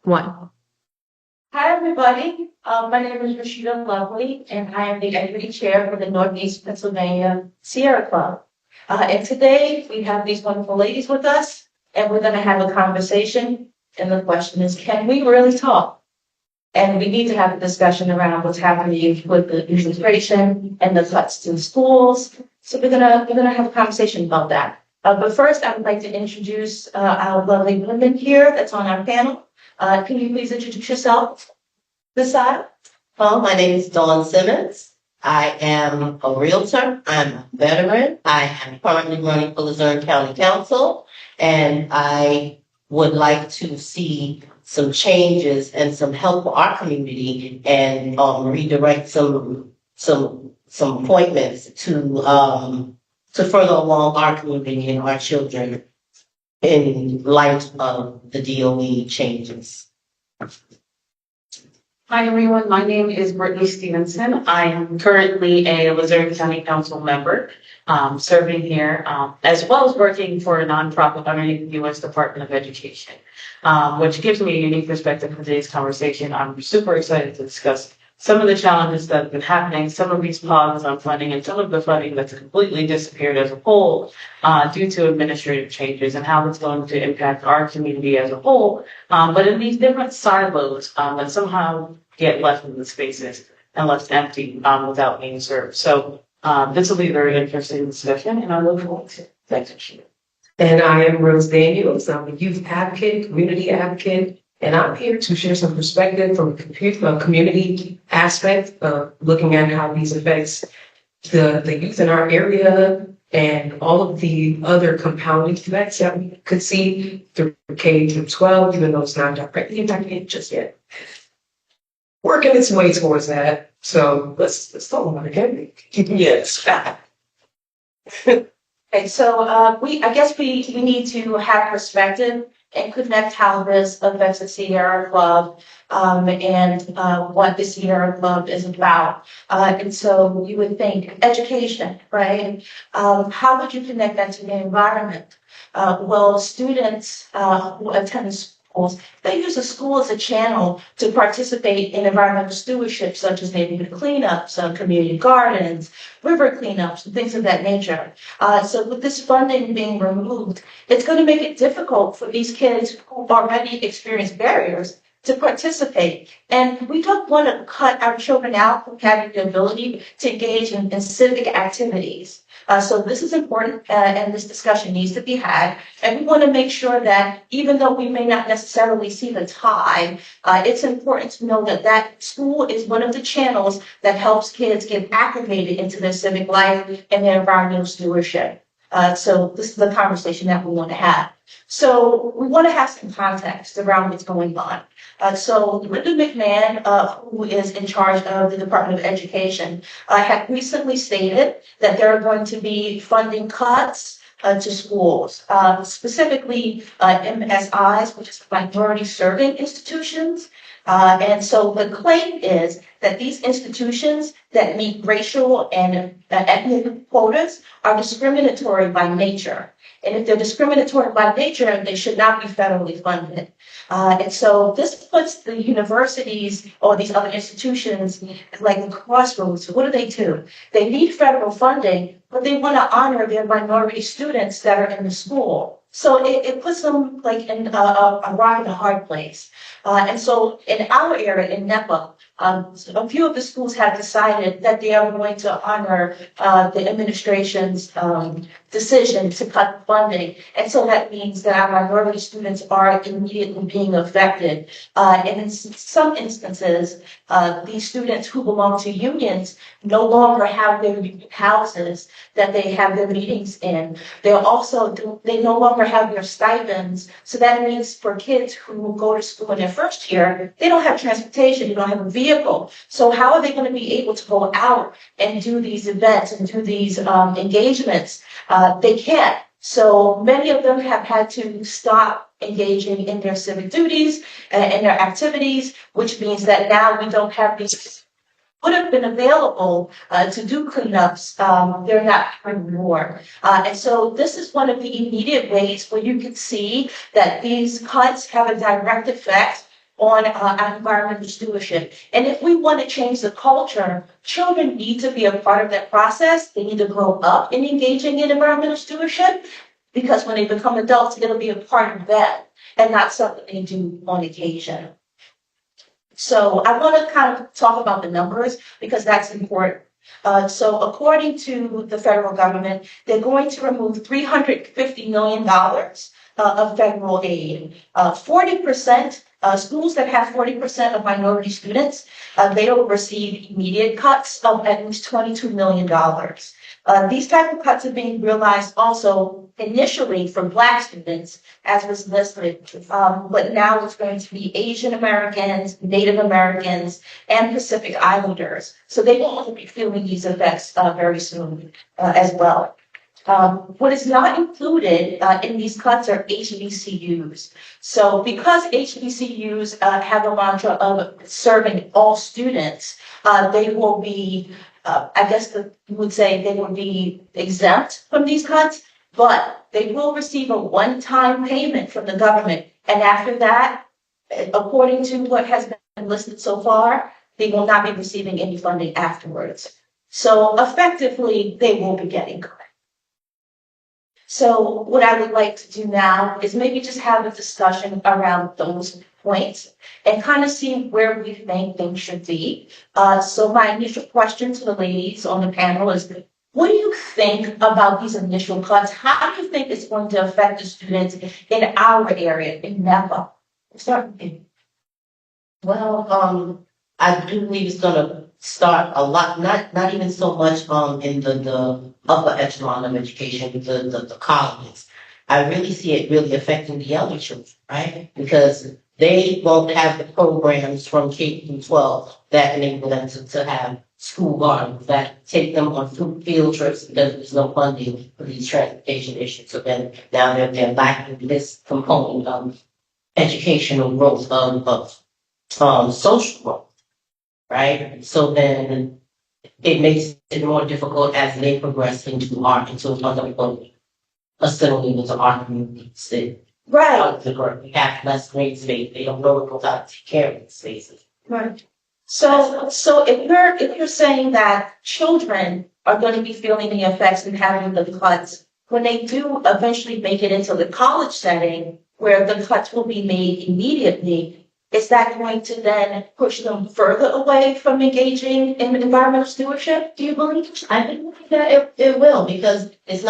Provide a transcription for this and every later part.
One. Hi, everybody. My name is Rashida Lovely, and I am the Equity Chair for the Northeast Pennsylvania Sierra Club. And today we have these wonderful ladies with us, and we're going to have a conversation. And the question is, can we really talk? And we need to have a discussion around what's happening with the administration and the cuts to schools. So we're gonna have a conversation about that. But first, I would like to introduce our lovely women here that's on our panel. Can you please introduce yourself, this side? Well, my name is Dawn Simmons. I am a realtor. I'm a veteran. I am currently running for Luzerne County Council, and I would like to see some changes and some help for our community and redirect some appointments to further along our community and our children in light of the DOE changes. Hi, everyone. My name is Brittney Stephenson. I am currently a Luzerne County Council member, serving here, as well as working for a nonprofit underneath the U.S. Department of Education, which gives me a unique perspective for today's conversation. I'm super excited to discuss some of the challenges that have been happening, some of these pauses on funding, and some of the funding that's completely disappeared as a whole due to administrative changes and how it's going to impact our community as a whole. But in these different silos that somehow get left in the spaces and left empty without being served. So this will be a very interesting discussion, and I look forward to it. Thanks, Rashida. And I am Rose Daniels. I'm a youth advocate, community advocate, and I'm here to share some perspective from a community aspect of looking at how these affects the youth in our area and all of the other compounding effects that we could see through K through 12, even though it's not directly impacting it just yet. Working its way towards that. So let's talk about it, can we? Yes. Okay, so I guess we need to have perspective and connect how this affects the Sierra Club and what the Sierra Club is about. And so you would think education, right? How would you connect that to the environment? Well, students who attend schools, they use the school as a channel to participate in environmental stewardship, such as neighborhood cleanups, community gardens, river cleanups, and things of that nature. So with this funding being removed, it's going to make it difficult for these kids who already experience barriers to participate. And we don't want to cut our children out from having the ability to engage in civic activities. So this is important, and this discussion needs to be had. And we want to make sure that even though we may not necessarily see the tide, it's important to know that that school is one of the channels that helps kids get acclimated into their civic life and their environmental stewardship. So this is the conversation that we want to have. So we want to have some context around what's going on. So Linda McMahon, who is in charge of the Department of Education, had recently stated that there are going to be funding cuts to schools, specifically MSIs, which is minority serving institutions. And so the claim is that these institutions that meet racial and ethnic quotas are discriminatory by nature. And if they're discriminatory by nature, they should not be federally funded. And so this puts the universities or these other institutions like the crossroads. What do? They need federal funding, but they want to honor their minority students that are in the school. So it puts them like in a rock and a hard place. And so in our area, in NEPA, a few of the schools have decided that they are going to honor the administration's decision to cut funding. And so that means that our minority students are immediately being affected. And in some instances, these students who belong to unions no longer have their houses that they have their meetings in. They no longer have their stipends. So that means for kids who go to school in their first year, they don't have transportation, they don't have a vehicle. So how are they going to be able to go out and do these events and do these engagements? They can't. So many of them have had to stop engaging in their civic duties and their activities, which means that now we don't have these would have been available to do cleanups. They're not anymore. And so this is one of the immediate ways where you can see that these cuts have a direct effect on our environmental stewardship. And if we want to change the culture, children need to be a part of that process. They need to grow up in engaging in environmental stewardship, because when they become adults, it'll be a part of them and not something they do on occasion. So I want to kind of talk about the numbers because that's important. So according to the federal government, they're going to remove $350 million of federal aid. 40%, schools that have 40% of minority students, they will receive immediate cuts of at least $22 million. These type of cuts are being realized also initially for Black students, as was listed, but now it's going to be Asian Americans, Native Americans, and Pacific Islanders. So they will be feeling these effects very soon as well. What is not included in these cuts are HBCUs. So because HBCUs have a mantra of serving all students, they will be, I guess you would say they will be exempt from these cuts, but they will receive a one-time payment from the government. And after that, according to what has been listed so far, they will not be receiving any funding afterwards. So effectively, they will be getting cut. So what I would like to do now is maybe just have a discussion around those points and kind of see where we think things should be. So my initial question to the ladies on the panel is, what do you think about these initial cuts? How do you think it's going to affect the students in our area, in NEPA? Well, I do believe it's going to start a lot, not even so much in the upper echelon of education, the colleges. I really see it really affecting the younger children, right? Because they won't have the programs from K through 12 that enable them to have school gardens, that take them on field trips because there's no funding for these transportation issues. So then now they're lacking this component of educational growth, of social growth. Right? So then it makes it more difficult as they progress into art, into assimilating into art communities. Right. They have less grade space. They don't know how to take care of the spaces. Right. So if you're saying that children are going to be feeling the effects and having the cuts, when they do eventually make it into the college setting where the cuts will be made immediately, is that going to then push them further away from engaging in environmental stewardship, do you believe? I think that it will, because it's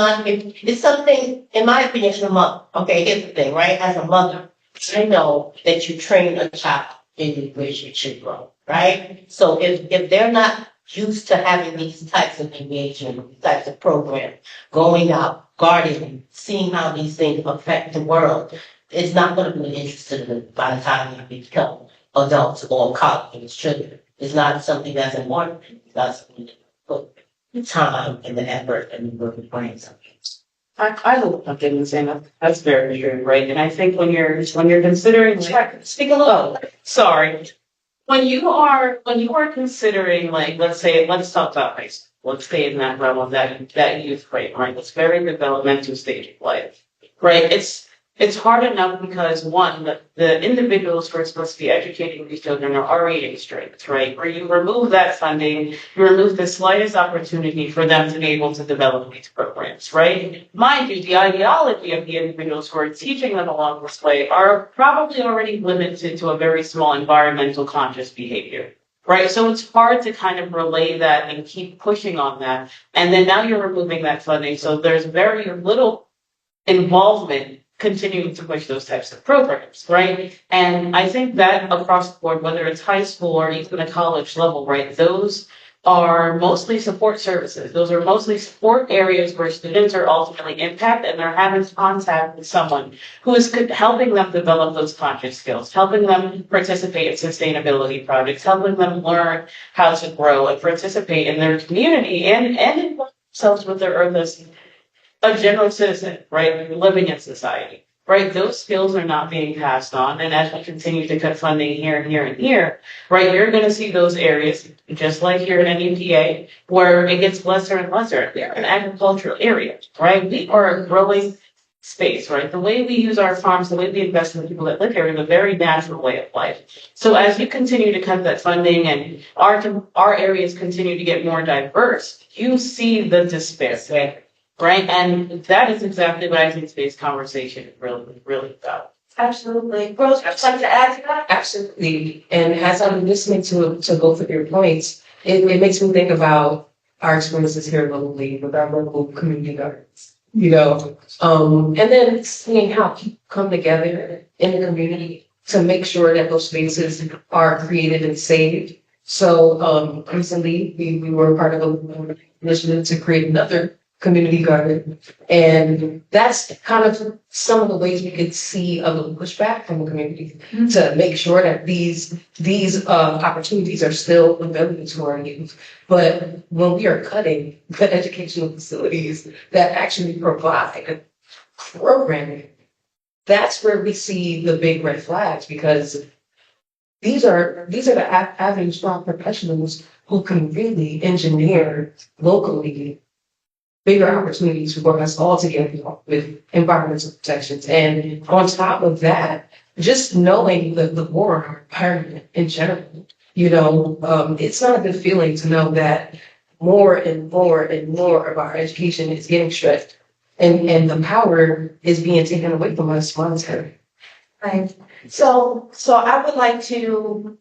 something, in my opinion, as a mother. Okay, here's the thing, right? As a mother, I know that you train a child in which it should grow, right? So if they're not used to having these types of engagement, these types of programs, going out, gardening, seeing how these things affect the world, it's not going to be interested in it by the time they become adults or college children. It's not something that's important. It's not something to put the time and the effort and the brain something. I look up in saying that's very true, right? And I think when you're considering, Speak a little. sorry, when you are considering, like, let's talk about high school. Let's stay in that realm of that youth rate, right? It's very developmental stage of life, right? It's hard enough because, one, the individuals who are supposed to be educating these children are already in strength, right? Where you remove that funding, you remove the slightest opportunity for them to be able to develop these programs, right? Mind you, the ideology of the individuals who are teaching them along this way are probably already limited to a very small environmental conscious behavior. Right. So it's hard to kind of relay that and keep pushing on that. And then now you're removing that funding. So there's very little involvement continuing to push those types of programs, right? And I think that across the board, whether it's high school or even a college level, right, those are mostly support services. Those are mostly support areas where students are ultimately impacted and they're having contact with someone who is helping them develop those conscious skills, helping them participate in sustainability projects, helping them learn how to grow and participate in their community and involve themselves with their earth as a general citizen, right, living in society. Right, those skills are not being passed on, and as we continue to cut funding here and here and here, right, you're going to see those areas, just like here in NUPA, where it gets lesser and lesser. They're an agricultural area, right? We are a growing space, right? The way we use our farms, the way we invest in the people that live here is a very natural way of life. So as you continue to cut that funding and our areas continue to get more diverse, you see the disparity, right? And that is exactly what I think today's conversation is really about. Absolutely. Rose, would you like to add to that? Absolutely. And as I'm listening to both of your points, it makes me think about our experiences here locally with our local community gardens, and then seeing how people come together in the community to make sure that those spaces are created and saved. So recently we were part of a initiative to create another community garden. And that's kind of some of the ways we could see a little pushback from the community to make sure that these opportunities are still available to our youth. But when we are cutting the educational facilities that actually provide programming, that's where we see the big red flags, because these are the avenues for professionals who can really engineer locally bigger opportunities for us all together with environmental protections. And on top of that, just knowing the war on our environment in general, it's not a good feeling to know that more and more and more of our education is getting stripped and the power is being taken away from us monetarily. Right. So I would like to,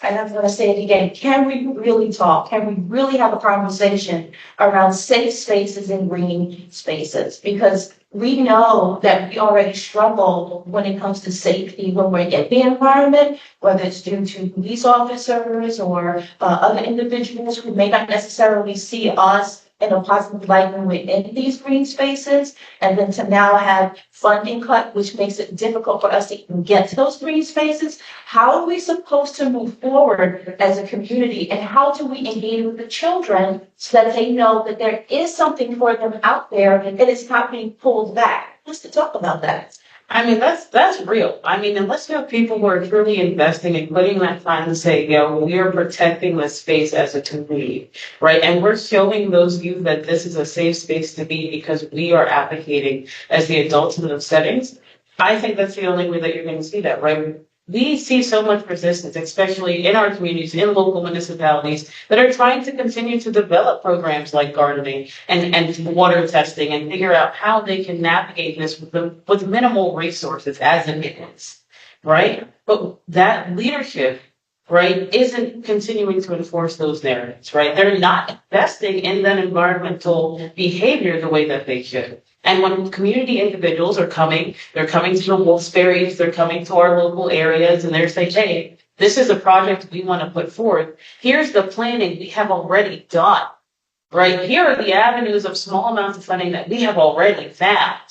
and I'm going to say it again, can we really talk? Can we really have a conversation around safe spaces and green spaces? Because we know that we already struggle when it comes to safety when we're in the environment, whether it's due to police officers or other individuals who may not necessarily see us in a positive light when we're in these green spaces, and then to now have funding cut, which makes it difficult for us to even get to those green spaces. How are we supposed to move forward as a community, and how do we engage with the children so that they know that there is something for them out there and it's not being pulled back? Let's talk about that. I mean, that's real. I mean, unless you have people who are truly investing and putting that time to say, we are protecting this space as a community, right? And we're showing those youth that this is a safe space to be because we are advocating as the adults in those settings. I think that's the only way that you're going to see that, right? We see so much resistance, especially in our communities, in local municipalities that are trying to continue to develop programs like gardening and water testing and figure out how they can navigate this with minimal resources as it is, right? But that leadership, right, isn't continuing to enforce those narratives, right? They're not investing in that environmental behavior the way that they should. And when community individuals are coming, they're coming to the Wolfsberries, they're coming to our local areas, and they're saying, hey, this is a project we want to put forth. Here's the planning we have already done, right? Here are the avenues of small amounts of funding that we have already found.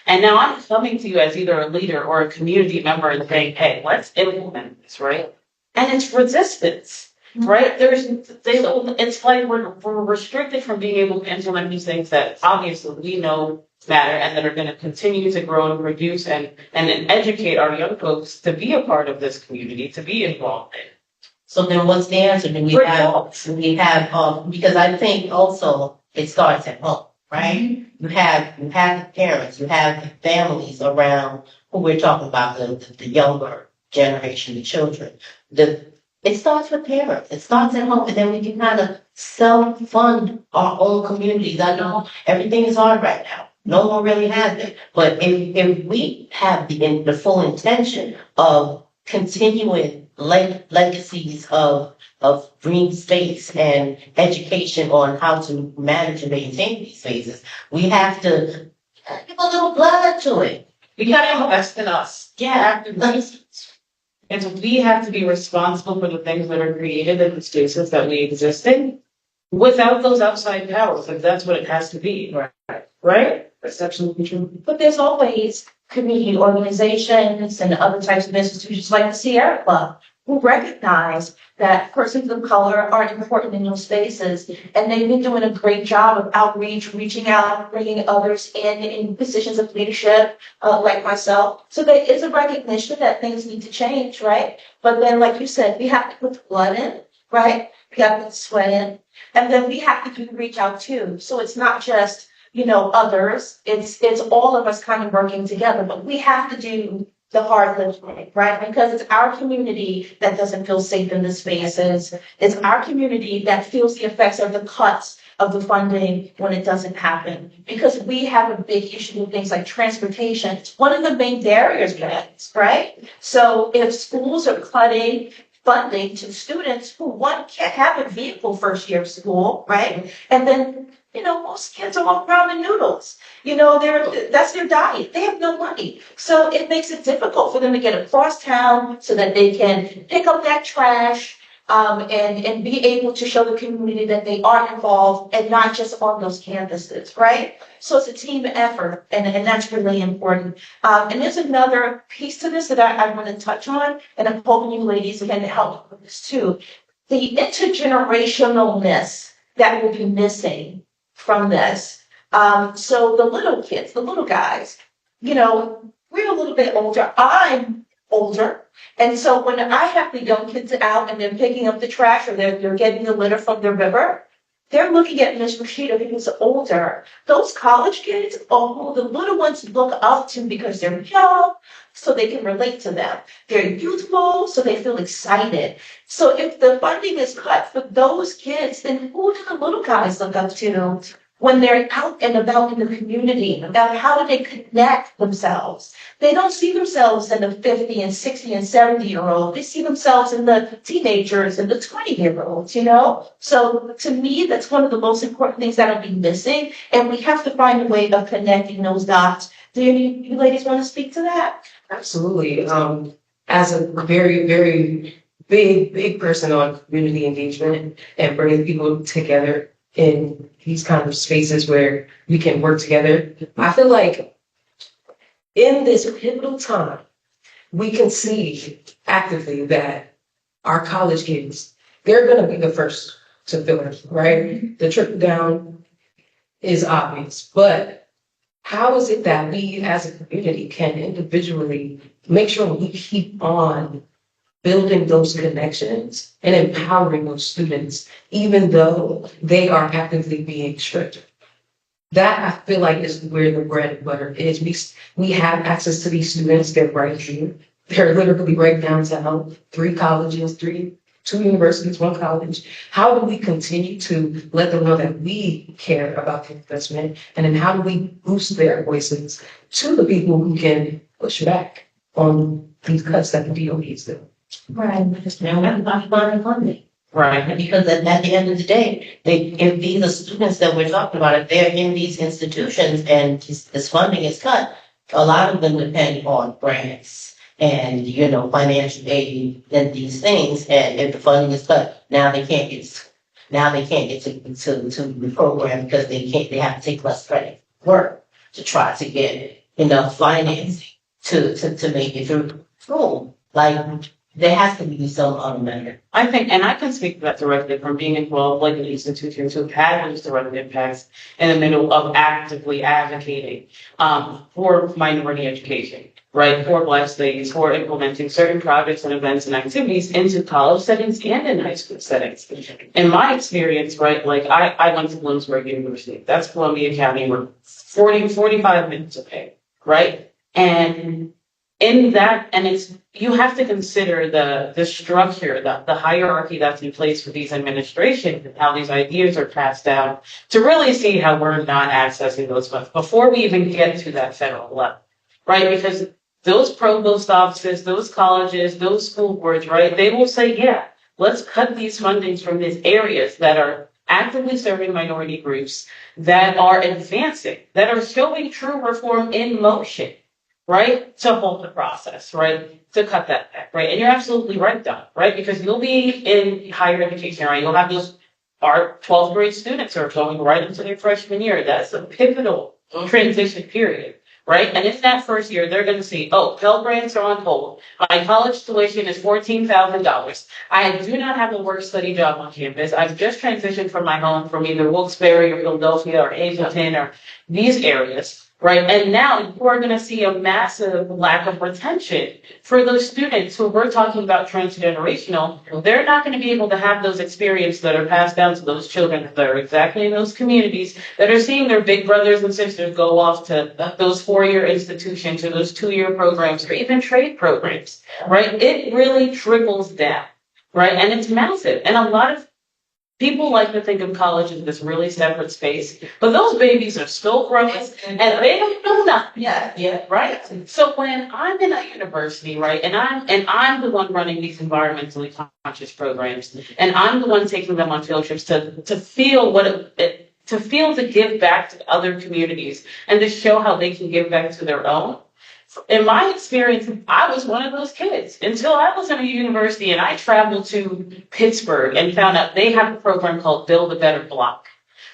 And now I'm coming to you as either a leader or a community member and saying, hey, let's implement this, right? And it's resistance. Right? It's like we're restricted from being able to implement these things that obviously we know matter and that are going to continue to grow and produce and educate our young folks to be a part of this community, to be involved in. So then what's the answer? Do we have, because I think also it starts at home, right? You have the parents, you have the families around who we're talking about, the younger generation, the children. It starts with parents. It starts at home, and then we can kind of self-fund our own communities. I know everything is hard right now. No one really has it. But if we have the full intention of continuing legacies of green space and education on how to manage and maintain these spaces, we have to give a little blood to it. We got to invest in us. Yeah. And so we have to be responsible for the things that are created in the spaces that we exist in without those outside powers, if that's what it has to be. Right? That's absolutely true. But there's always community organizations and other types of institutions like the SierraClub who recognize that persons of color are important in those spaces, and they've been doing a great job of outreach, reaching out, bringing others in positions of leadership, like myself. So there is a recognition that things need to change, right? But then, like you said, we have to put the blood in, right? We have to put the sweat in, and then we have to do the reach out too. So it's not just others. It's all of us kind of working together, but we have to do the hard lifting, right? Because it's our community that doesn't feel safe in the spaces. It's our community that feels the effects of the cuts of the funding when it doesn't happen. Because we have a big issue with things like transportation. It's one of the main barriers, right? So if schools are cutting funding to students who, one, can't have a vehicle first year of school, right? And then, most kids are all ramen noodles. That's their diet. They have no money. So it makes it difficult for them to get across town so that they can pick up that trash, and be able to show the community that they are involved and not just on those campuses, right? So it's a team effort, and that's really important. And there's another piece to this that I want to touch on, and I'm hoping you ladies can help with this too. The intergenerationalness that will be missing from this. So the little kids, the little guys, we're a little bit older. I'm older. And so when I have the young kids out and they're picking up the trash or they're getting the litter from the river, they're looking at Miss Rashida who's older. Those college kids are who the little ones look up to because they're young, so they can relate to them. They're youthful, so they feel excited. So if the funding is cut for those kids, then who do the little guys look up to when they're out and about in the community? About how do they connect themselves? They don't see themselves in the 50 and 60 and 70-year-old. They see themselves in the teenagers and the 20-year-olds, So to me, that's one of the most important things that'll be missing. And we have to find a way of connecting those dots. Do you ladies want to speak to that? Absolutely. As a very, very big person on community engagement and bringing people together in these kind of spaces where we can work together, I feel like in this pivotal time, we can see actively that our college kids, they're going to be the first to feel it, right? The trickle down is obvious, but how is it that we as a community can individually make sure we keep on building those connections and empowering those students, even though they are actively being strict? That I feel like is where the bread and butter is. We have access to these students. They're right here. They're literally right downtown. 3 colleges, 2 universities, 1 college. How do we continue to let them know that we care about the investment? And then how do we boost their voices to the people who can push back on these cuts that the DOEs do? Right. Now we have funding. Right. Because at the end of the day, if these are students that we're talking about, if they're in these institutions and this funding is cut, a lot of them depend on grants and, financial aid and these things. And if the funding is cut, now they can't get to the program because they have to take less credit work to try to get enough financing to make it through school. There has to be some other method. I think, and I can speak to that directly from being involved in institutions who've had those direct impacts in the middle of actively advocating for minority education, right? For Black studies, for implementing certain projects and events and activities into college settings and in high school settings. In my experience, right, I went to Bloomsburg University. That's Columbia County. We're 45 minutes away, right? And in that, and you have to consider the structure, the hierarchy that's in place for these administrations and how these ideas are passed down to really see how we're not accessing those funds before we even get to that federal level, right? Because those provost offices, those colleges, those school boards, right, they will say, yeah, let's cut these fundings from these areas that are actively serving minority groups, that are advancing, that are showing true reform in motion, right? To hold the process, right? To cut that back, right? And you're absolutely right, Don, right? Because you'll be in higher education, right? You'll have our 12th grade students are going right into their freshman year. That's a pivotal transition period, right? And in that first year, they're going to see, oh, Pell Grants are on hold. My college tuition is $14,000. I do not have a work-study job on campus. I've just transitioned from my home from either Wilkes-Barre or Philadelphia or Hazelton or these areas, right? And now you are going to see a massive lack of retention for those students who we're talking about transgenerational. They're not going to be able to have those experiences that are passed down to those children that are exactly in those communities that are seeing their big brothers and sisters go off to those 4-year institutions or those 2-year programs or even trade programs, right? It really trickles down, right? And it's massive. And a lot of people like to think of college as this really separate space, but those babies are still growing and they don't know nothing. Yeah. Right? So when I'm in a university, right, and I'm the one running these environmentally conscious programs, and I'm the one taking them on field trips to feel what to feel to give back to other communities and to show how they can give back to their own. In my experience, I was one of those kids until I was in a university and I traveled to Pittsburgh and found out they have a program called Build a Better Block,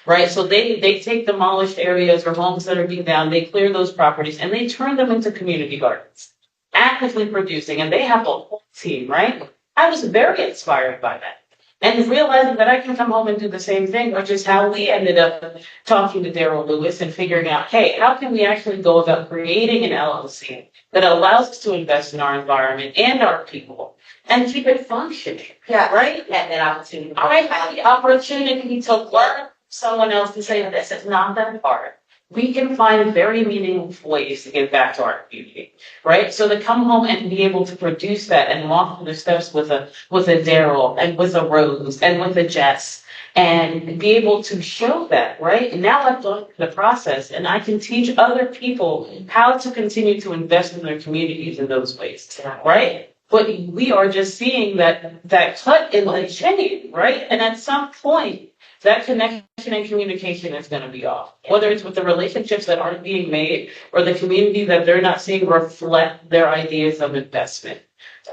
right? So they take demolished areas or homes that are being down, they clear those properties and they turn them into community gardens, actively producing, and they have a whole team, right? I was very inspired by that. And realizing that I can come home and do the same thing, which is how we ended up talking to Daryl Lewis and figuring out, hey, how can we actually go about creating an LLC that allows us to invest in our environment and our people and keep it functioning? Yeah. Right? Had that opportunity. I had the opportunity to learn from someone else to say this is not that hard. We can find very meaningful ways to give back to our community, right? So to come home and be able to produce that and walk through the steps with a Daryl and with a Rose and with a Jess and be able to show that, right? And now I've gone through the process and I can teach other people how to continue to invest in their communities in those ways, right? But we are just seeing that cut in the chain, right? And at some point, that connection and communication is going to be off. Whether it's with the relationships that aren't being made or the community that they're not seeing reflect their ideas of investment.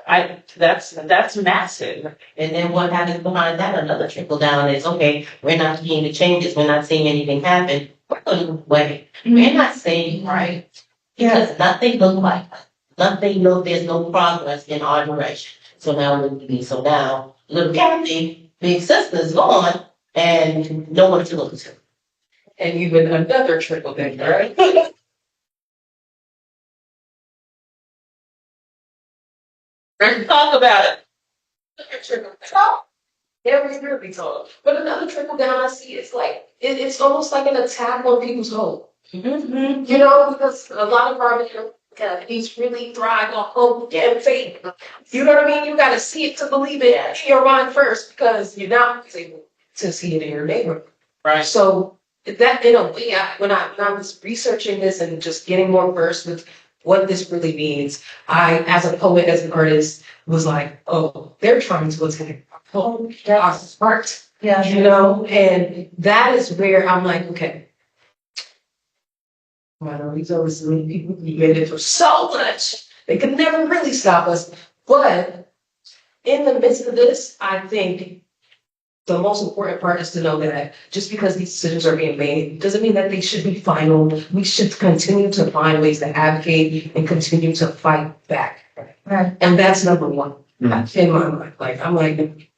That's massive. And then what happens behind that, another trickle down is, okay, we're not seeing the changes, we're not seeing anything happen. We're going away. We're not saying right. Because nothing looks like us. Nothing, there's no progress in our direction. So now little Kathy, big sister's gone. And no one to look to. And even another trickle down, right? Let's talk about it. Trickle down. Yeah, we really talk. But another trickle down I see is like, it's almost like an attack on people's hope. Mm-hmm. You know, because a lot of our communities really thrive on hope and faith. You know what I mean? You got to see it to believe it in your mind first because you're not able to see it in your neighborhood. Right. So that, in a way, when I was researching this and just getting more versed with what this really means, I, as a poet, as an artist, was like, oh, they're trying to attack our heart. Yeah. You know, and that is where I'm like, okay. I know these are so many people who made it through so much. They could never really stop us. But in the midst of this, I think the most important part is to know that just because these decisions are being made doesn't mean that they should be final. We should continue to find ways to advocate and continue to fight back. Right. And that's number one in my mind. Like, I'm like,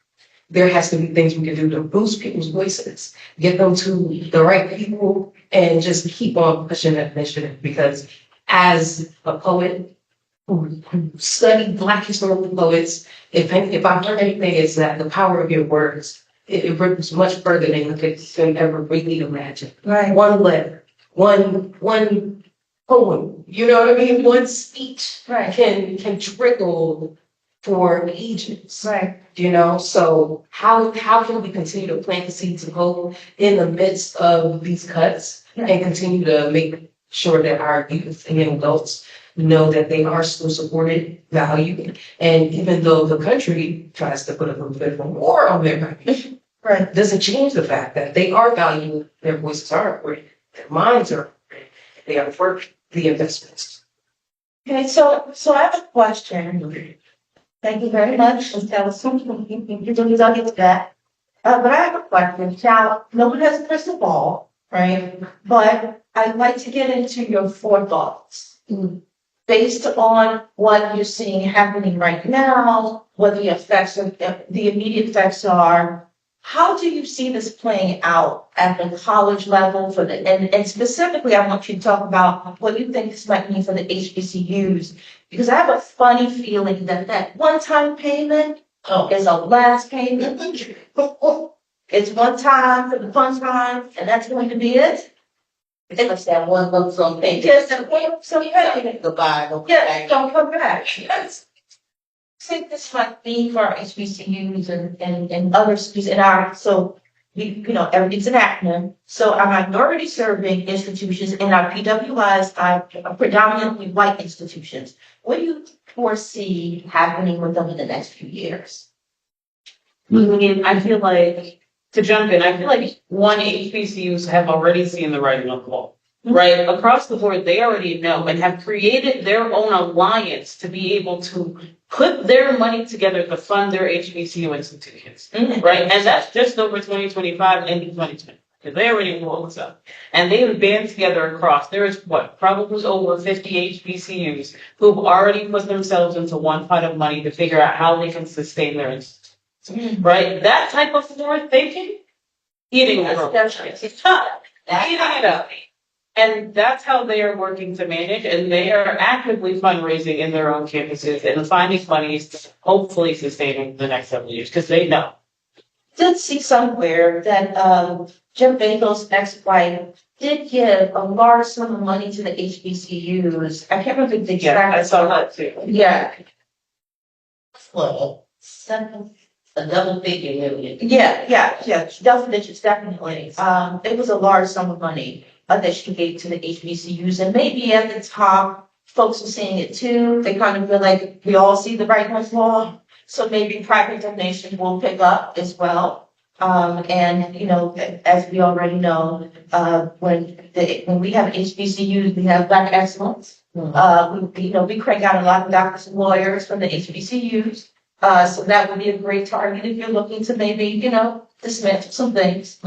there has to be things we can do to boost people's voices, get them to the right people, and just keep on pushing that mission. Because as a poet who studied Black historical poets, if I learned anything, it's that the power of your words, it ripples much further than you could ever really imagine. Right. One letter, one poem, you know what I mean? One speech Right. can trickle for ages. Right. You know, so how can we continue to plant the seeds of hope in the midst of these cuts and continue to make sure that our youth and young adults know that they are still supported, valued, and even though the country tries to put a little bit of a war on their back, Right. doesn't change the fact that they are valued, their voices are important, their minds are important, they are worth the investments. Okay, so I have a question. Thank you very much. And tell us something. You don't I'll get to that. But I have a question. Now, no one has a crystal ball, right? But I'd like to get into your forethoughts. Based on what you're seeing happening right now, what the effects of the immediate effects are, How do you see this playing out at the college level for and specifically, I want you to talk about what you think this might mean for the HBCUs, because I have a funny feeling that one-time payment is a last payment. It's one time for the fun time, and that's going to be it. It's that one lump sum payment. Just a lump sum payment. Goodbye. Don't come Yeah, back. don't come back. Yes. I think this might be for our HBCUs and other schools in our, so it's an acronym. So our minority serving institutions and our PWIs are predominantly white institutions. What do you foresee happening with them in the next few years? I mean, I feel like, to jump in, I feel like HBCUs have already seen the writing on the wall. Right? Across the board, they already know and have created their own alliance to be able to put their money together to fund their HBCU institutions. Right? And that's just over 2025 and 2020. They already know what's up. And they have band together across. There is probably over 50 HBCUs who've already put themselves into one pot of money to figure out how they can sustain their institutions. Right? That type of forward thinking, eating it up. It's tough. Eating it up. And that's how they are working to manage, and they are actively fundraising in their own campuses and finding monies to hopefully sustain in the next several years, because they know. Did see somewhere that Jim Bagel's ex-wife did give a large sum of money to the HBCUs. I can't remember the exact. I saw that too. Yeah. What? A double figure million. Yeah. Double digits, definitely. It was a large sum of money that she gave to the HBCUs, and maybe at the top, folks are seeing it too. They kind of feel like we all see the writing on the wall, so maybe private donations will pick up as well. And as we already know, when we have HBCUs, we have Black excellence. We crank out a lot of doctors and lawyers from the HBCUs. So that would be a great target if you're looking to maybe, dismantle some things,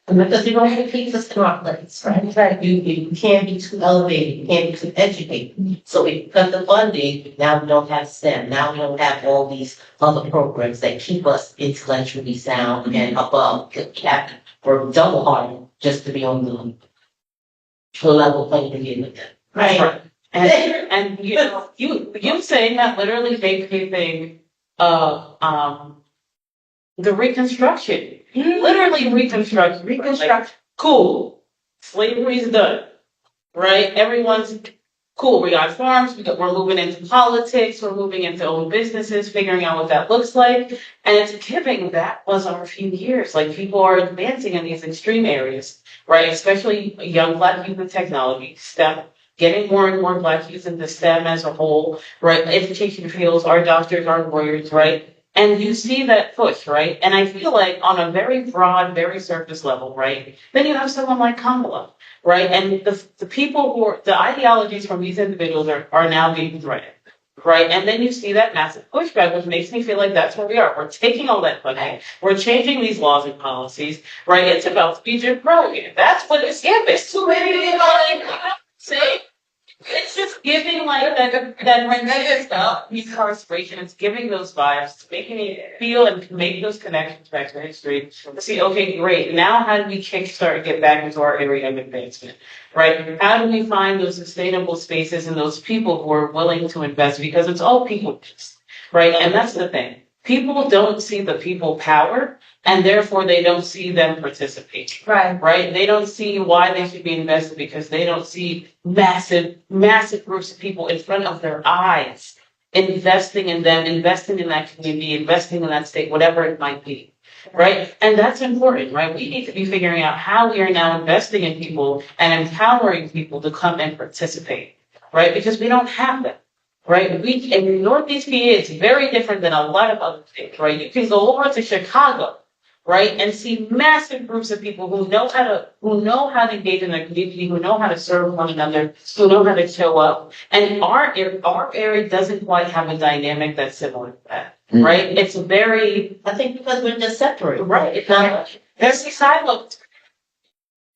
Because you don't have to keep the smart plates, right? You can't be too elevated, you can't be too educated. So we cut the funding, now we don't have STEM, now we don't have all these other programs that keep us intellectually sound and above. We're double hard just to be on the level playing field with them. Right. And you saying that literally makes me think of the Reconstruction. Literally reconstruct. Cool. Slavery's done. Right? Everyone's cool. We got farms. We're moving into politics. We're moving into own businesses, figuring out what that looks like. And it's giving that was our few years. Like, people are advancing in these extreme areas, right? Especially young Black youth in technology, STEM, getting more and more Black youth into STEM as a whole, right? Education fields, our doctors, our lawyers, right? And you see that push, right? And I feel like on a very broad, very surface level, right? Then you have someone like Kamala, right? And the people the ideologies from these individuals are now being threatened, right? And then you see that massive pushback, which makes me feel like that's where we are. We're taking all that funding. We're changing these laws and policies, right? It's about speech and program. That's what it's It's too many say. It's just giving like that relentless incarceration. It's giving those vibes, making me feel and make those connections back to history. To see, okay, great. Now, how do we kickstart and get back into our area of advancement, right? How do we find those sustainable spaces and those people who are willing to invest? Because it's all people, right? And that's the thing. People don't see the people power, and therefore they don't see them participate. Right? They don't see why they should be invested because they don't see massive groups of people in front of their eyes investing in them, investing in that community, investing in that state, whatever it might be. Right? And that's important, right? We need to be figuring out how we are now investing in people and empowering people to come and participate. Right? Because we don't have that. Right? In Northeast PA, it's very different than a lot of other states, right? You can go over to Chicago, right, and see massive groups of people who know how to engage in their community, who know how to serve one another, who know how to show up. And our area doesn't quite have a dynamic that's similar to that, right? It's very, I think because we're just separate. right? It's not, there's these silos,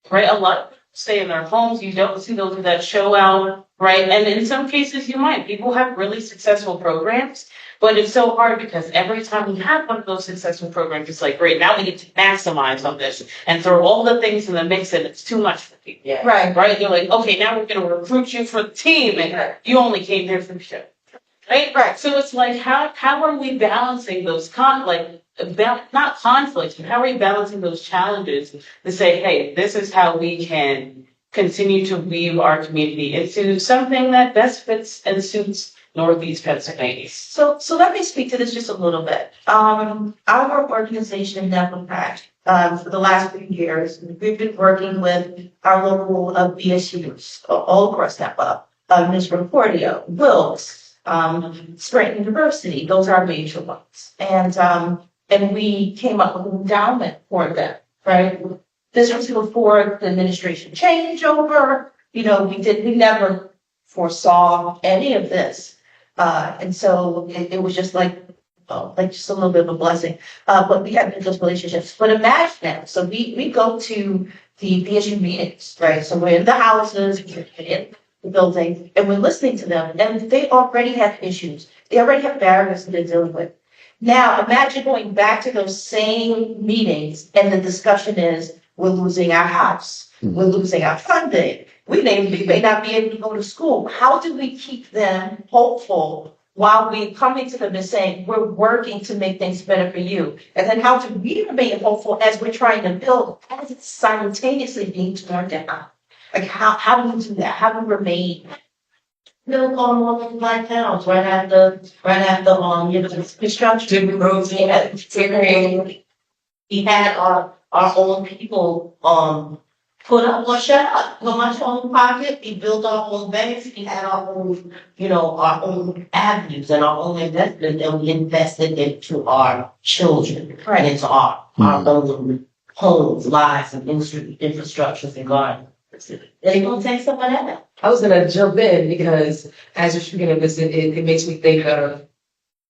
right? A lot of people stay in their homes. You don't see those that show out. Right. And in some cases you might. People have really successful programs, But it's so hard because every time we have one of those successful programs, it's like, great, now we need to maximize on this and throw all the things in the mix and it's too much for people. Yeah. Right. You're like, okay, now we're going to recruit you for the team and you only came here for the show. Right. So it's like, how are we balancing those not conflicts, but how are we balancing those challenges to say, hey, this is how we can continue to weave our community into something that best fits and suits Northeast Pennsylvania. So let me speak to this just a little bit. Our organization, Democrat, for the last few years, we've been working with our local BSUs all across Tampa, Ms. Recordio, Wilkes, Scranton University. Those are our major ones. And we came up with an endowment for them, right? This was before the administration changeover. We never foresaw any of this. And so it was just like just a little bit of a blessing. But we have those relationships. But imagine now, so we go to the BSU meetings, right? So we're in the houses, we're in the building, and we're listening to them, and they already have issues. They already have barriers that they're dealing with. Now, imagine going back to those same meetings, and the discussion is, we're losing our house. We're losing our funding. We may not be able to go to school. How do we keep them hopeful while we're coming to them and saying, we're working to make things better for you? And then how do we remain hopeful as we're trying to build, as it's simultaneously being torn down? Like, how do we do that? How do we remain? Built on one of my towns right after construction. Different roads, We had our own people put up or shut up. So much own pocket. We built our own banks. We had our own, our own avenues and our own investment, and we invested into our children, Right. and into our own homes, lives, and infrastructures and gardens. They're gonna take some of that. I was gonna jump in because as you're speaking of this, it makes me think of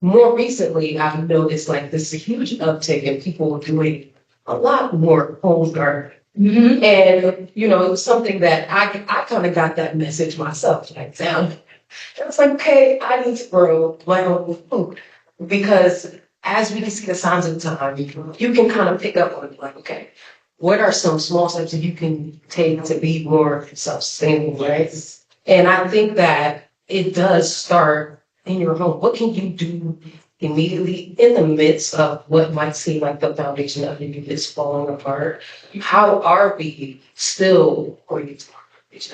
more recently. I've noticed like this huge uptick in people doing a lot more home gardening. Mm-hmm. And it was something that I kind of got that message myself. Like, down. It was like, okay, I need to grow my own food because as we can see the signs of the time, you can kind of pick up on like, okay, what are some small steps that you can take to be more self-sustainable, right? And I think that it does start in your home. What can you do immediately in the midst of what might seem like the foundation of you is falling apart? How are we still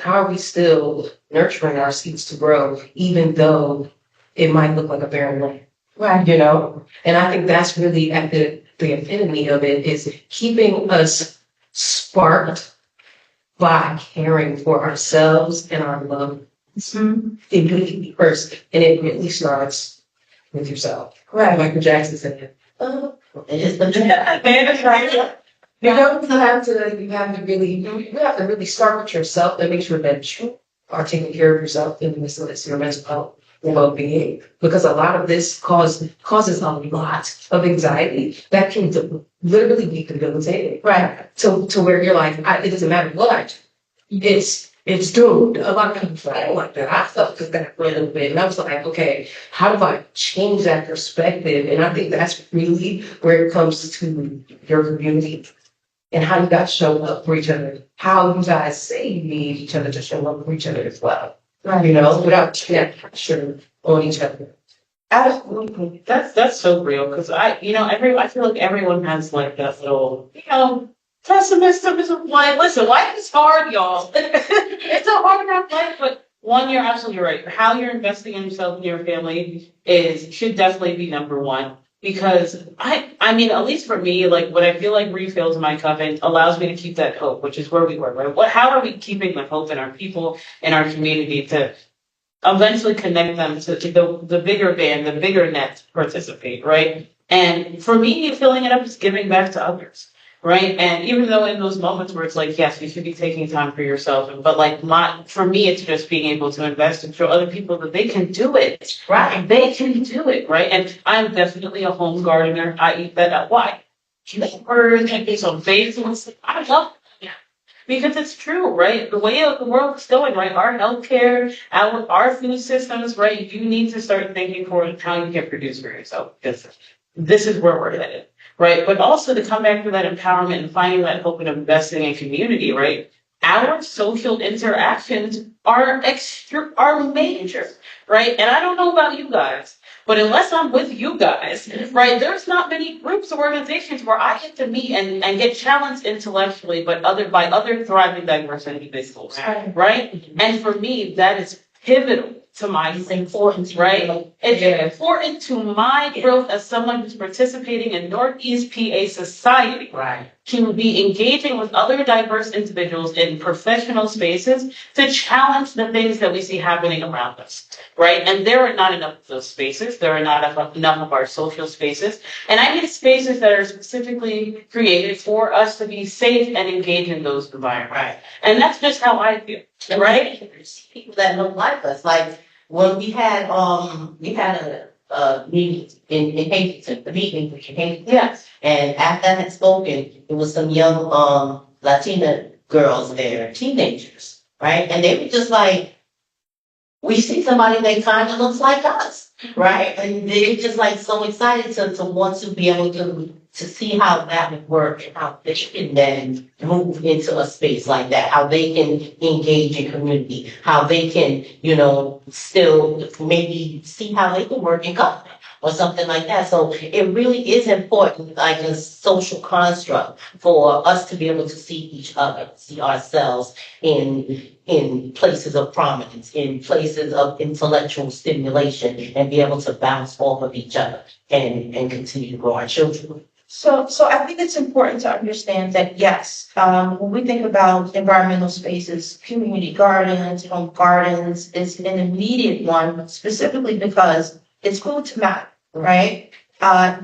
how are we still nurturing our seeds to grow, even though it might look like a barren land? Right. And I think that's really at the epitome of it, is keeping us sparked by caring for ourselves and our loved ones. Immediately first. And it really starts with yourself. Right. Michael Jackson said it. It is the You have to really start with yourself and make sure that you are taking care of yourself in the midst of this, your mental health and well-being. Because a lot of this causes a lot of anxiety that can literally be debilitating. Right. To where you're like, it doesn't matter what I do. It's doomed. A lot of people feel like that. I felt that for a little bit. And I was like, okay, how do I change that perspective? And I think that's really where it comes to your community and how you guys show up for each other. How you guys say you need each other to show up for each other as well. Right. Without that pressure on each other. Absolutely. That's so real because I feel like everyone has like that little, pessimism is like, listen, life is hard, y'all. It's a hard enough life, but one, you're absolutely right. How you're investing in yourself and your family should definitely be number one. Because I mean, at least for me, like what I feel like refills my cup and allows me to keep that hope, which is where we were, right? How are we keeping the hope in our people, in our community to eventually connect them to the bigger band, the bigger net to participate, right? And for me, filling it up is giving back to others, right? And even though in those moments where it's like, yes, you should be taking time for yourself, but like for me, it's just being able to invest and show other people that they can do it, right? They can do it, right? And I'm definitely a home gardener. I eat that out. Why? Cucumbers and some basils. I love it. Because it's true, right? The way the world is going, right? Our healthcare, our food systems, right? You need to start thinking for how you can produce for yourself, because this is where we're headed, right? But also to come back to that empowerment and finding that hope and investing in community, right? Our social interactions are major, right? And I don't know about you guys, but unless I'm with you guys, right, there's not many groups or organizations where I get to meet and get challenged intellectually, but by other thriving, diverse individuals, right? And for me, that is pivotal to my importance, right? It's important to my growth as someone who's participating in Northeast PA society. Right. To be engaging with other diverse individuals in professional spaces to challenge the things that we see happening around us, right? And there are not enough of those spaces. There are not enough of our social spaces. And I need spaces that are specifically created for us to be safe and engage in those environments. Right. And that's just how I feel, right? People that look like us, like when we had a meeting in Hazelton, the meeting in Hazelton. Yes. And after I had spoken, there was some young Latina girls there, teenagers, right? And they were just like, we see somebody that kind of looks like us, right? And they're just like so excited to want to be able to see how that would work and how they can then move into a space like that, how they can engage in community, how they can, still maybe see how they can work in government or something like that. So it really is important, like a social construct, for us to be able to see each other, see ourselves in places of prominence, in places of intellectual stimulation, and be able to bounce off of each other and continue to grow our children. So I think it's important to understand that, yes, when we think about environmental spaces, community gardens, home gardens is an immediate one, specifically because it's food to matter, right?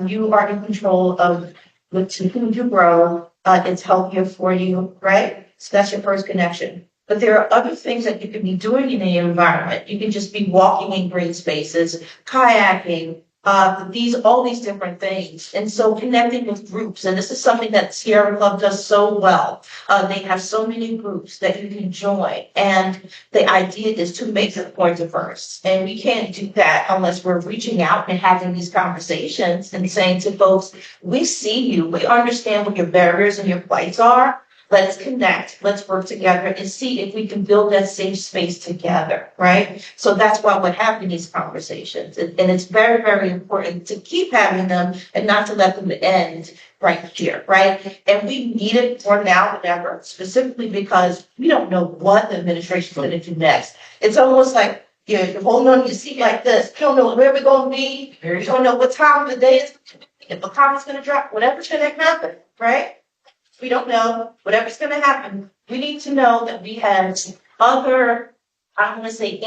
You are in control of the food you grow. It's healthier for you, right? So that's your first connection. But there are other things that you can be doing in the environment. You can just be walking in green spaces, kayaking, all these different things. And so connecting with groups, and this is something that SierraClub does so well. They have so many groups that you can join. And the idea is to make the point of first. And we can't do that unless we're reaching out and having these conversations and saying to folks, we see you, we understand what your barriers and your plights are. Let's connect, let's work together and see if we can build that safe space together, right? So that's why we're having these conversations. And it's very, very important to keep having them and not to let them end right here, right? And we need it more now than ever, specifically because we don't know what the administration is going to do next. It's almost like you're holding on to your seat like this. You don't know where we're going to be. You don't know what time of the day it's going to be. If the comment's going to drop, whatever's going to happen, right? We don't know. Whatever's going to happen, we need to know that we have other, I don't want to say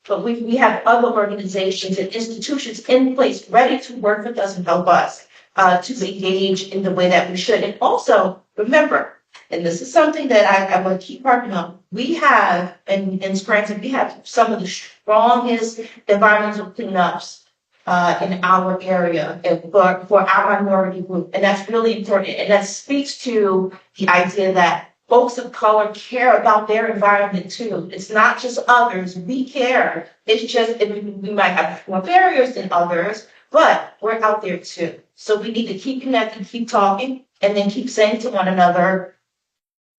but we have other organizations and institutions in place ready to work with us and help us to engage in the way that we should. And also, remember, and this is something that I want to keep harping on, we have, in Scranton, we have some of the strongest environmental cleanups in our area and for our minority group. And that's really important. And that speaks to the idea that folks of color care about their environment too. It's not just others. We care. It's just we might have more barriers than others, but we're out there too. So we need to keep connecting, keep talking, and then keep saying to one another,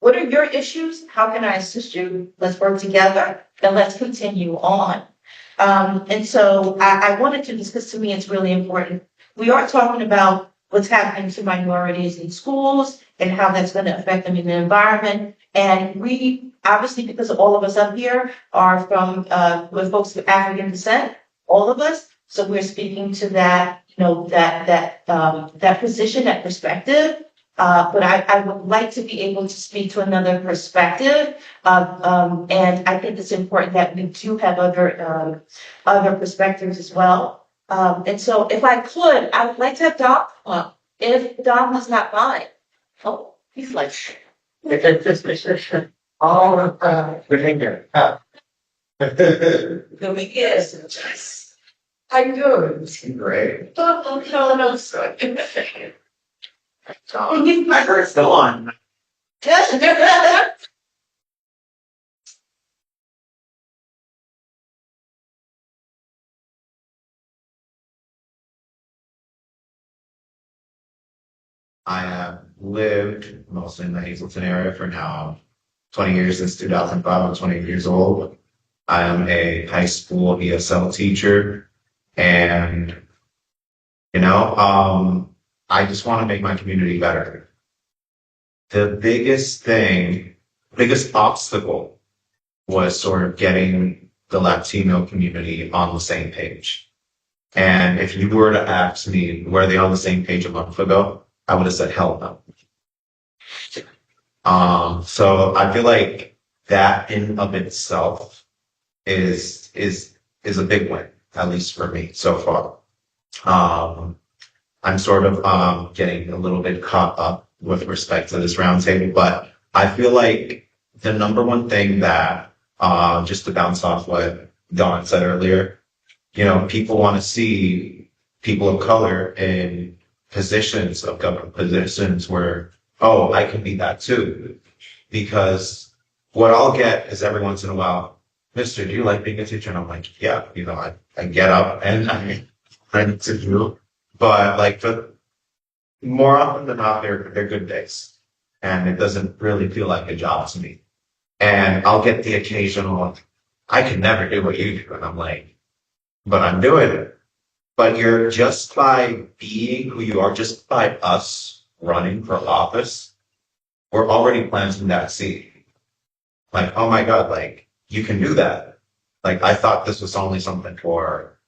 what are your issues? How can I assist you? Let's work together and let's continue on. And so I wanted to discuss, to me, it's really important. We are talking about what's happening to minorities in schools and how that's going to affect them in the environment. And we, obviously, because all of us up here are from, with folks of African descent, all of us. So we're speaking to that, that position, that perspective. But I would like to be able to speak to another perspective. And I think it's important that we do have other perspectives as well. And so if I could, I would like to have Dawn come up, if Dawn was not mind. Oh, he's like, all of the finger. Dominguez. How you doing? Great. no, sorry. I heard it's still on. I have lived mostly in the Hazelton area for now 20 years, since 2005. I'm 20 years old. I am a high school ESL teacher, and I just want to make my community better. The biggest obstacle was sort of getting the Latino community on the same page. And if you were to ask me, were they on the same page a month ago? I would have said, hell no. So I feel like that in of itself is a big win, at least for me so far. I'm sort of getting a little bit caught up with respect to this roundtable, but I feel like the number one thing that just to bounce off what Dawn said earlier, people want to see people of color in positions of government positions where, oh, I can be that too. Because what I'll get is every once in a while, Mister, do you like being a teacher? And I'm like, yeah, I get up and I need to do. But like more often than not, they're good days. And it doesn't really feel like a job to me. And I'll get the occasional, I can never do what you do. And I'm like, but I'm doing it. But you're just by being who you are, just by us running for office, we're already planting that seed. Like, oh my God, like, you can do that. Like, I thought this was only something for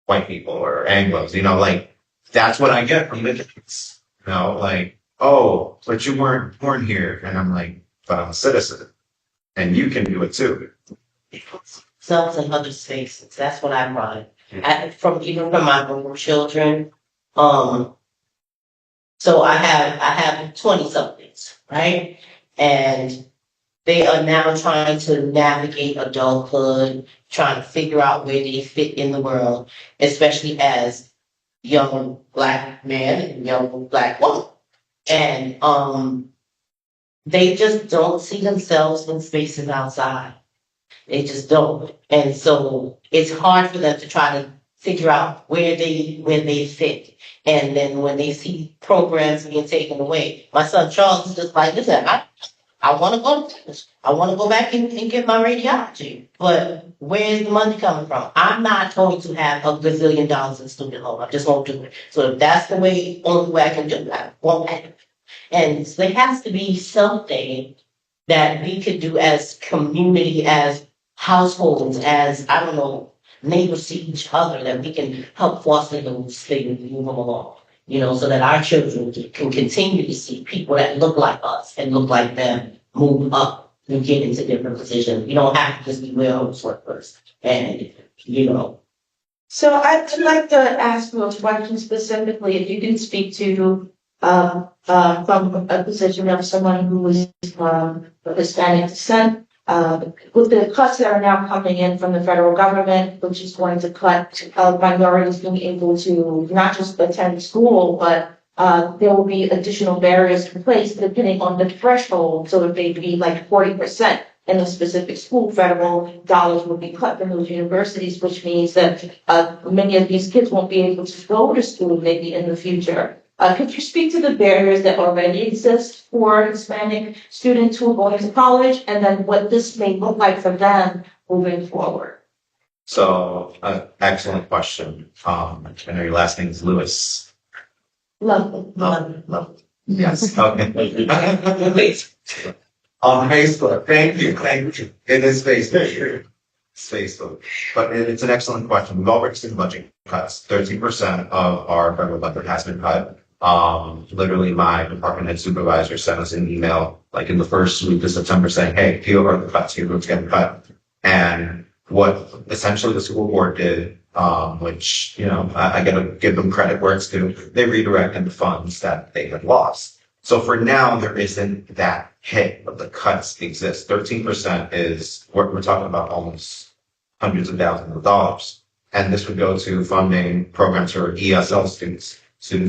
white people or Anglos, like, that's what I get from immigrants. Like, oh, but you weren't born here. And I'm like, but I'm a citizen. And you can do it too. Selves and other spaces. That's what I run. Even from my own children. So I have 20 somethings, right? And they are now trying to navigate adulthood, trying to figure out where they fit in the world, especially as young Black men and young Black women. And they just don't see themselves in spaces outside. They just don't. And so it's hard for them to try to figure out where they fit. And then when they see programs being taken away, my son Charles is just like, listen, I want to go to this. I want to go back and get my radiology. But where's the money coming from? I'm not going to have $1 gazillion in student loan. I just won't do it. So if that's the only way I can do it, I won't have it. And so there has to be something that we could do as community, as households, as, I don't know, neighbors to each other, that we can help foster those things and move them along, so that our children can continue to see people that look like us and look like them move up and get into different positions. You don't have to just be warehouse workers and, So I'd like to ask you a question specifically, if you can speak to, from a position of someone who is of Hispanic descent, with the cuts that are now coming in from the federal government, which is going to cut minorities being able to not just attend school, but there will be additional barriers in place depending on the threshold. So if they be like 40% in a specific school, federal dollars will be cut from those universities, which means that many of these kids won't be able to go to school maybe in the future. Could you speak to the barriers that already exist for Hispanic students who are going to college, and then what this may look like for them moving forward? So, excellent question. I know your last name is Lewis. Lovely. Lovely. Yes. Okay. On Facebook. Thank you. It is Facebook. It's Facebook. But it's an excellent question. We've already seen budget cuts. 13% of our federal budget has been cut. Literally my department head supervisor sent us an email like in the first week of September saying, hey, here are the cuts, here what's getting cut. And what essentially the school board did, which, I gotta give them credit where it's due, they redirected the funds that they had lost. So for now, there isn't that hit, but the cuts exist. 13% is, we're talking about almost hundreds of thousands of dollars. And this would go to funding programs for ESL students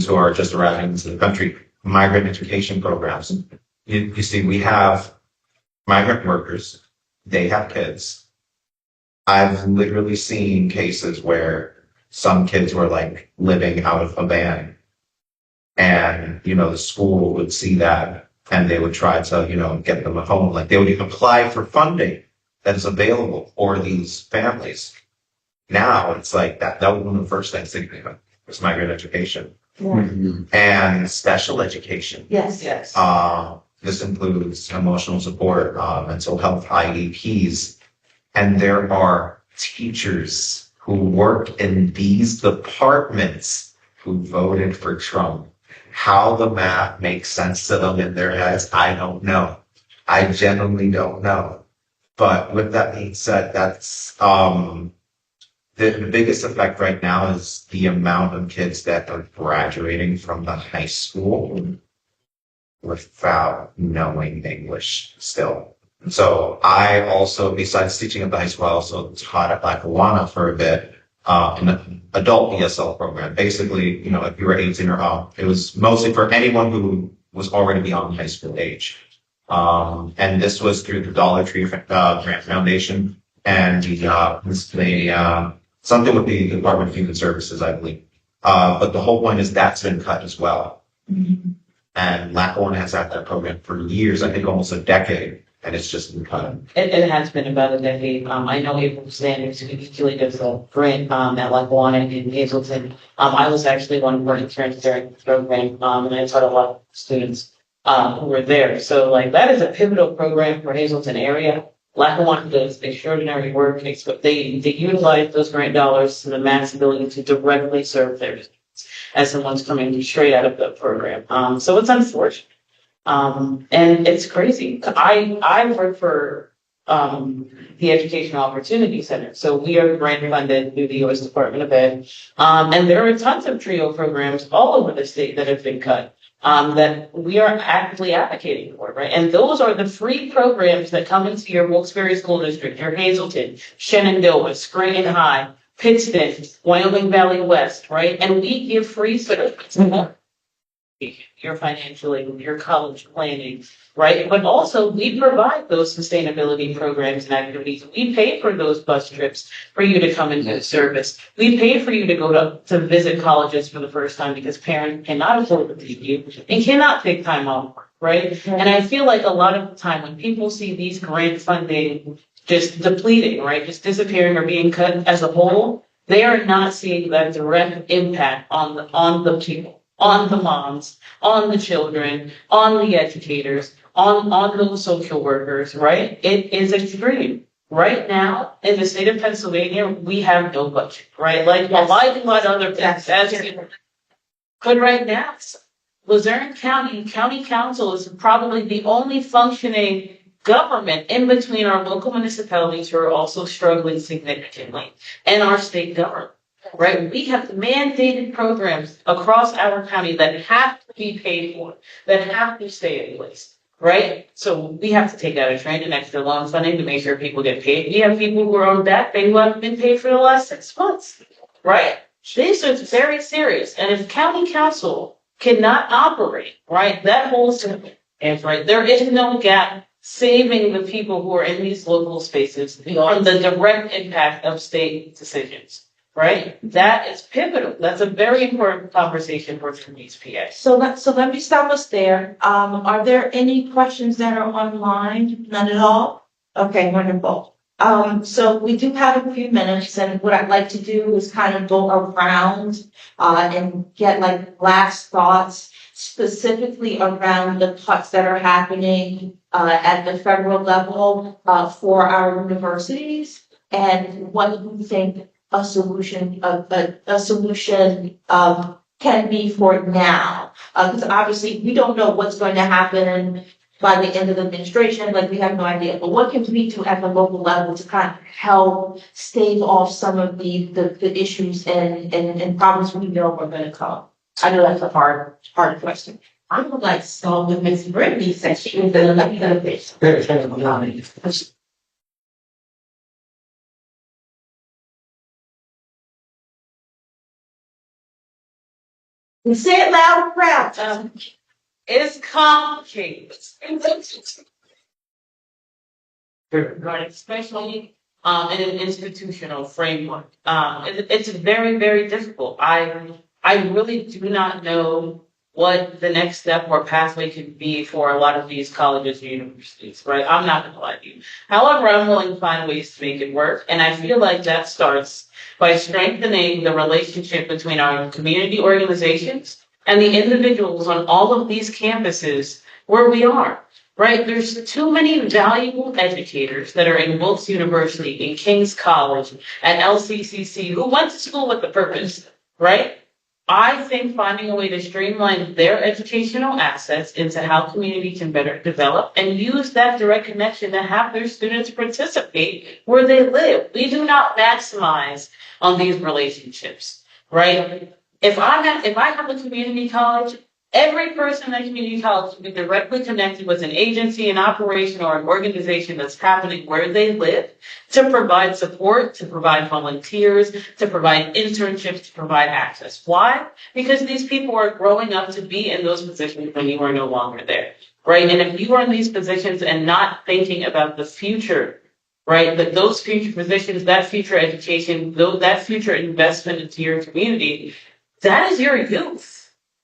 who are just arriving into the country, migrant education programs, you see, we have migrant workers, they have kids. I've literally seen cases where some kids were like living out of a van, and, the school would see that and they would try to, get them a home. Like they would even apply for funding that is available for these families. Now it's like that was one of the first things thinking about was migrant education and special education. Yes. Yes. This includes emotional support, mental health, IEPs, and there are teachers who work in these departments who voted for Trump. How the math makes sense to them in their heads, I don't know. I genuinely don't know. But with that being said, that's the biggest effect right now is the amount of kids that are graduating from the high school without knowing English still. So I also, besides teaching at the high school, I also taught at Lackawanna for a bit, an adult ESL program. Basically, if you were 18 or up, it was mostly for anyone who was already beyond high school age. And this was through the Dollar Tree Grant Foundation and something with the Department of Human Services, I believe. But the whole point is that's been cut as well. Mm-hmm. And Lackawanna has had that program for years, I think almost a decade, and it's just been cut. It has been about a decade. I know April Sanders, who usually does a grant at Lackawanna in Hazelton. I was actually one of her interns during the program, and I taught a lot of students who were there. So, that is a pivotal program for Hazelton area. Lackawanna does extraordinary work. They utilize those grant dollars to the max ability to directly serve their students as someone's coming straight out of the program. So it's unfortunate. And it's crazy. I work for the Educational Opportunity Center. So we are grant funded through the U.S. Department of Ed. And there are tons of TRIO programs all over the state that have been cut. That we are actively advocating for, right? And those are the free programs that come into your Wilkes-Barre School District, your Hazelton, Shenandoah, Scranton High, Pittston, Wyoming Valley West, right? And we give free service. Your financial aid, your college planning, right? But also we provide those sustainability programs and activities. We pay for those bus trips for you to come and do service. We pay for you to go to visit colleges for the first time because parents cannot afford to take you and cannot take time off, right? And I feel like a lot of the time when people see these grant funding just depleting, right? Just disappearing or being cut as a whole, they are not seeing that direct impact on the people. On the moms, on the children, on the educators, on those social workers, right? It is extreme. Right now, in the state of Pennsylvania, we have no budget, right? Like a lot of other places. But right now, Luzerne County Council is probably the only functioning government in between our local municipalities who are also struggling significantly and our state government. Right? We have mandated programs across our county that have to be paid for, that have to stay in place. Right? So we have to take out a trend and extra loan funding to make sure people get paid. We have people who are on back pay who haven't been paid for the last 6 months. Right? This is very serious. And if county council cannot operate, right, that holds hands, right? There is no gap saving the people who are in these local spaces from the direct impact of state decisions. Right? That is pivotal. That's a very important conversation for today's PA. So let me stop us there. Are there any questions that are online? None at all? Okay, wonderful. So we do have a few minutes, and what I'd like to do is kind of go around and get last thoughts specifically around the cuts that are happening at the federal level for our universities and what we think a solution can be for now, because obviously we don't know what's going to happen by the end of the administration. We have no idea. But what can we do at the local level to kind of help stave off some of the issues and problems we know are going to come? I know that's a hard question. I would like to start with Ms. Brittney since she was an elected official. You say it loud and proud. It's complicated. Right, especially in an institutional framework. It's very, very difficult. I really do not know what the next step or pathway could be for a lot of these colleges and universities, right? I'm not gonna lie to you. However, I'm willing to find ways to make it work. And I feel like that starts by strengthening the relationship between our community organizations and the individuals on all of these campuses where we are. Right? There's too many valuable educators that are in Wilkes University, in King's College, at LCCC, who went to school with a purpose, right? I think finding a way to streamline their educational assets into how community can better develop and use that direct connection to have their students participate where they live. We do not maximize on these relationships, right? If I have a community college, every person in that community college will be directly connected with an agency, an operation, or an organization that's happening where they live to provide support, to provide volunteers, to provide internships, to provide access. Why? Because these people are growing up to be in those positions when you are no longer there, right? And if you are in these positions and not thinking about the future, right, that those future positions, that future education, that future investment into your community, that is your youth.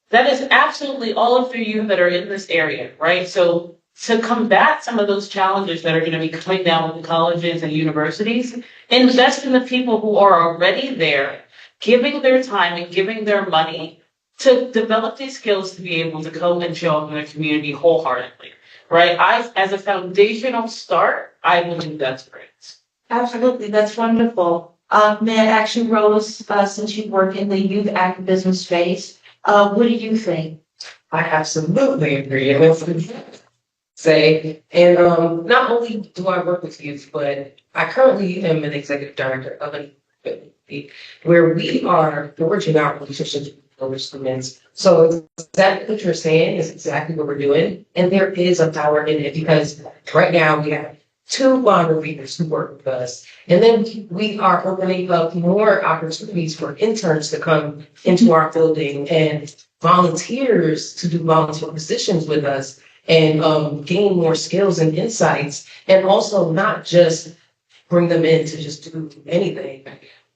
That is absolutely all of the youth that are in this area, right? So to combat some of those challenges that are going to be coming down with the colleges and universities, invest in the people who are already there, giving their time and giving their money to develop these skills to be able to come and show up in their community wholeheartedly, right? As a foundational start, I believe that's great. Absolutely, that's wonderful. May I ask you, Rose, since you work in the youth activism space, what do you think? I absolutely agree. And that's what you say. And not only do I work with youth, but I currently am an executive director of an university where we are forging our relationships with older students. So exactly what you're saying is exactly what we're doing. And there is a power in it because right now we have 2 bond leaders who work with us. And then we are opening up more opportunities for interns to come into our building and volunteers to do volunteer positions with us and gain more skills and insights, and also not just bring them in to just do anything.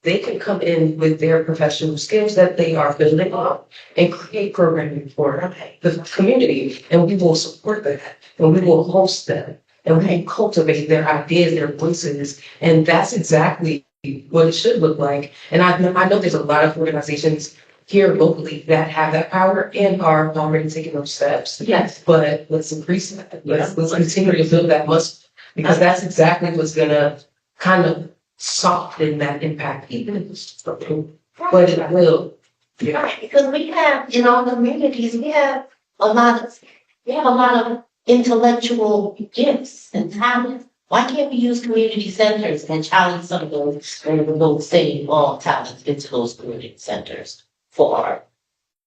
They can come in with their professional skills that they are building up and create programming for the community, and we will support that, and we will host them, and we will cultivate their ideas, their voices, and that's exactly what it should look like. And I know there's a lot of organizations here locally that have that power and are already taking those steps. Yes. But let's increase that. Let's continue to build that muscle, because that's exactly what's gonna kind of soften that impact, even if it's just a little, but it will. Yeah. Right, because we have, in our communities, we have a lot of intellectual gifts and talent. Why can't we use community centers and challenge some of those, and those same talents into those community centers for art?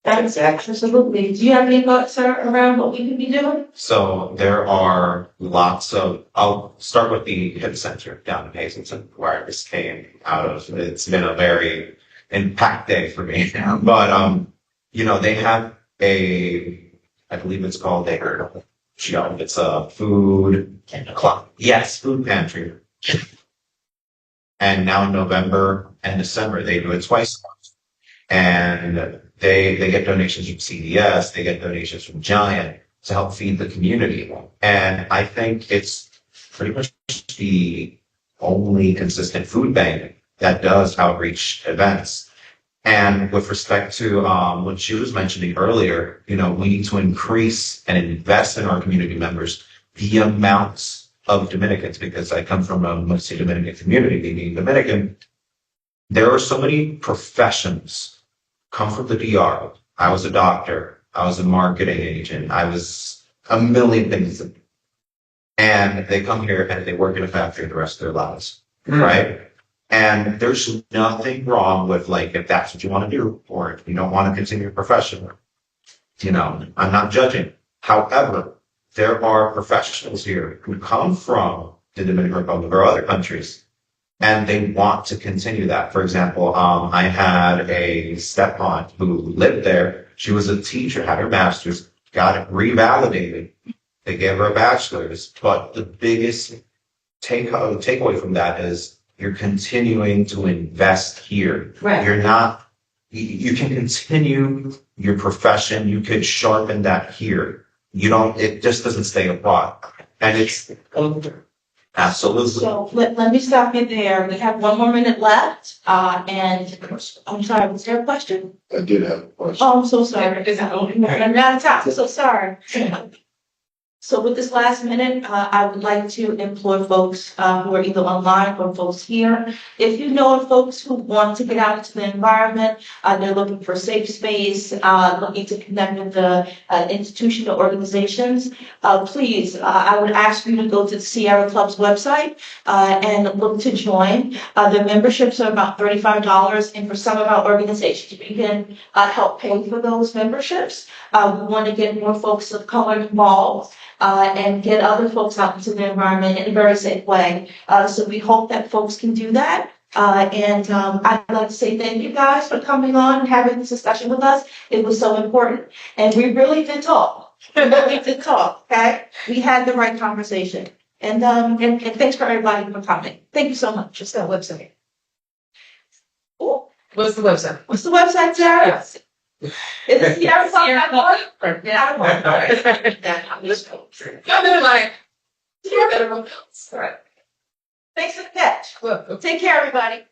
That's absolutely. Do you have any thoughts, sir, around what we could be doing? So there are lots of, I'll start with the hip center down in Hazelton, where I just came out of. It's been a very impact day for me. But, they have I believe it's called it's a food club. Yes, food pantry. And now in November and December, they do it twice a month. And they get donations from CDS, they get donations from Giant to help feed the community. And I think it's pretty much the only consistent food bank that does outreach events. And with respect to what she was mentioning earlier, we need to increase and invest in our community members the amounts of Dominicans, because I come from a mostly Dominican community, being Dominican. There are so many professions come from the DR. I was a doctor. I was a marketing agent. I was a million things. And they come here and they work in a factory the rest of their lives, right? And there's nothing wrong with, if that's what you want to do, or if you don't want to continue your profession, I'm not judging. However, there are professionals here who come from the Dominican Republic or other countries, and they want to continue that. For example, I had a step-aunt who lived there. She was a teacher, had her master's, got it revalidated. They gave her a bachelor's, but the biggest takeaway from that is you're continuing to invest here. Right. You're not, you can continue your profession. You could sharpen that here. You don't, it just doesn't stay abroad. And it's absolutely. So let me stop you there. We have 1 more minute left. And I'm sorry, was there a question? I did have a question. Oh, I'm so sorry. I'm out of time. I'm so sorry. So with this last minute, I would like to implore folks who are either online or folks here, if you know of folks who want to get out into the environment, they're looking for safe space, looking to connect with the institution or organizations, please, I would ask you to go to the SierraClub's website and look to join. The memberships are about $35, and for some of our organizations, we can help pay for those memberships. We want to get more folks of color involved. And get other folks out into the environment in a very safe way. So we hope that folks can do that. And I'd like to say thank you guys for coming on and having this discussion with us. It was so important. And we really did talk. Okay? We had the right conversation. And thanks for everybody for coming. Thank you so much. What's that website? Oh, What's the website? what's the website, Sarah? Yes. Is it SierraClub? Yeah. Thanks for the catch. Look, Take care, everybody.